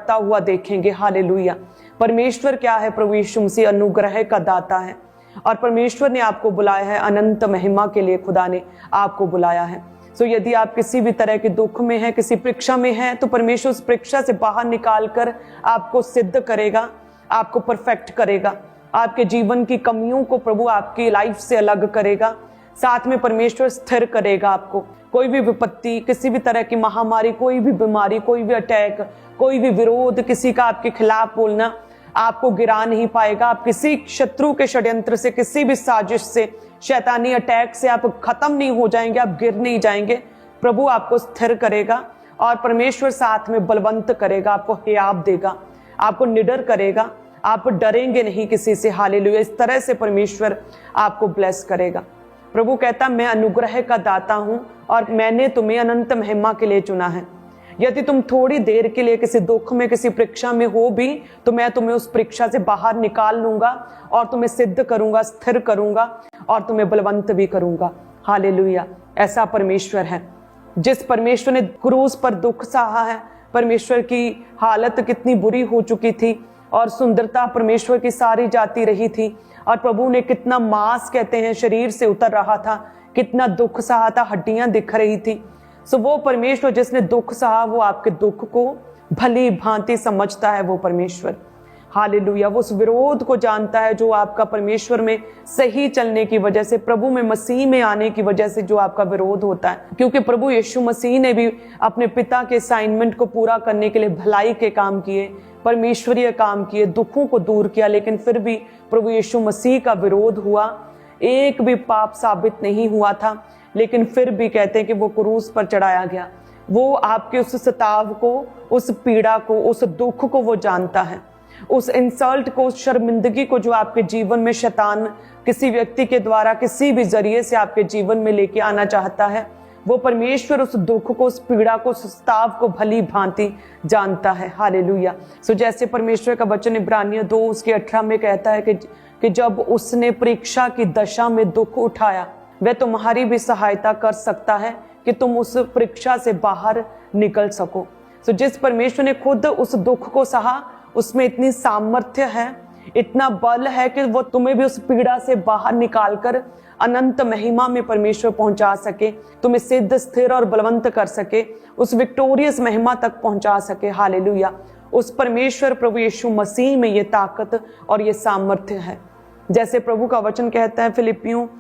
बढ़ता हुआ देखेंगे। हालेलुया। परमेश्वर क्या है? प्रभु यीशु मसीह अनुग्रह का दाता है और परमेश्वर ने आपको बुलाया है अनंत महिमा के लिए। खुदा ने आपको बुलाया है। सो यदि आप किसी भी तरह के दुख में हैं, किसी परीक्षा में हैं, तो परमेश्वर उस परीक्षा से बाहर निकाल कर आपको सिद्ध करेगा, आपको परफेक्ट करेगा। आपके जीवन की कमियों को प्रभु आपकी लाइफ से अलग करेगा। साथ में परमेश्वर स्थिर करेगा आपको। कोई भी विपत्ति, किसी भी तरह की महामारी, कोई भी बीमारी, कोई भी अटैक, कोई भी विरोध, किसी का आपके खिलाफ बोलना आपको गिरा नहीं पाएगा। आप किसी शत्रु के षड्यंत्र से, किसी भी साजिश से, शैतानी अटैक से आप खत्म नहीं हो जाएंगे, आप गिर नहीं जाएंगे। प्रभु आपको स्थिर करेगा और परमेश्वर साथ में बलवंत करेगा, आपको हियाव देगा, आपको निडर करेगा। आप डरेंगे नहीं किसी से। हालेलुया। इस तरह से परमेश्वर आपको ब्लेस करेगा। प्रभु कहता, मैं अनुग्रह का दाता हूं और मैंने तुम्हें अनंत महिमा के लिए चुना है। यदि तुम थोड़ी देर के लिए किसी दुख में, किसी परीक्षा में हो भी, तो मैं तुम्हें उस परीक्षा से बाहर निकाल लूंगा और तुम्हें सिद्ध करूंगा, स्थिर करूंगा और तुम्हें बलवंत भी करूंगा। हालेलुया। ऐसा परमेश्वर है। जिस परमेश्वर ने क्रूस पर दुख सहा है, परमेश्वर की हालत कितनी बुरी हो चुकी थी और सुंदरता परमेश्वर की सारी जाती रही थी और प्रभु ने कितना मांस कहते हैं शरीर से उतर रहा था, कितना दुख सहा था, हड्डियां दिख रही थी। सो वो परमेश्वर जिसने दुख सहा, वो आपके दुख को भली भांति समझता है। वो परमेश्वर, हालेलुया, वो उस विरोध को जानता है जो आपका परमेश्वर में सही चलने की वजह से, प्रभु में, मसीह में आने की वजह से जो आपका विरोध होता है। क्योंकि प्रभु यीशु मसीह ने भी अपने पिता के असाइनमेंट को पूरा करने के लिए भलाई के काम किए, परमेश्वरीय काम किए, दुखों को दूर किया, लेकिन फिर भी प्रभु यीशु मसीह का विरोध हुआ। एक भी पाप साबित नहीं हुआ था, लेकिन फिर भी कहते हैं कि वो क्रूस पर चढ़ाया गया। वो आपके उस सताव को, उस पीड़ा को, उस दुख को वो जानता है, उस इंसल्ट को, उस शर्मिंदगी को जो आपके जीवन में शैतान किसी व्यक्ति के द्वारा, किसी भी जरिए से आपके जीवन में लेके आना चाहता है। वो परमेश्वर उस दुख को, उस पीड़ा को, उस सताव को भली भांति जानता है। हालेलुया। सो जैसे परमेश्वर का वचन इब्रानियों 2:18 में कहता है कि जब उसने परीक्षा की दशा में दुख उठाया, वह तुम्हारी भी सहायता कर सकता है कि तुम उस परीक्षा से बाहर निकल सको। सो जिस परमेश्वर ने खुद उस दुख को सहा, उसमें इतनी सामर्थ्य है, इतना बल है कि वो तुम्हें भी उस पीड़ा से बाहर निकालकर अनंत महिमा में परमेश्वर पहुंचा सके, तुम्हें सिद्ध, स्थिर और बलवंत कर सके, उस विक्टोरियस महिमा तक पहुंचा सके। हालेलुया। उस परमेश्वर प्रभु यीशु मसीह में ये ताकत और ये सामर्थ्य है। जैसे प्रभु का वचन कहता है फिलिपियों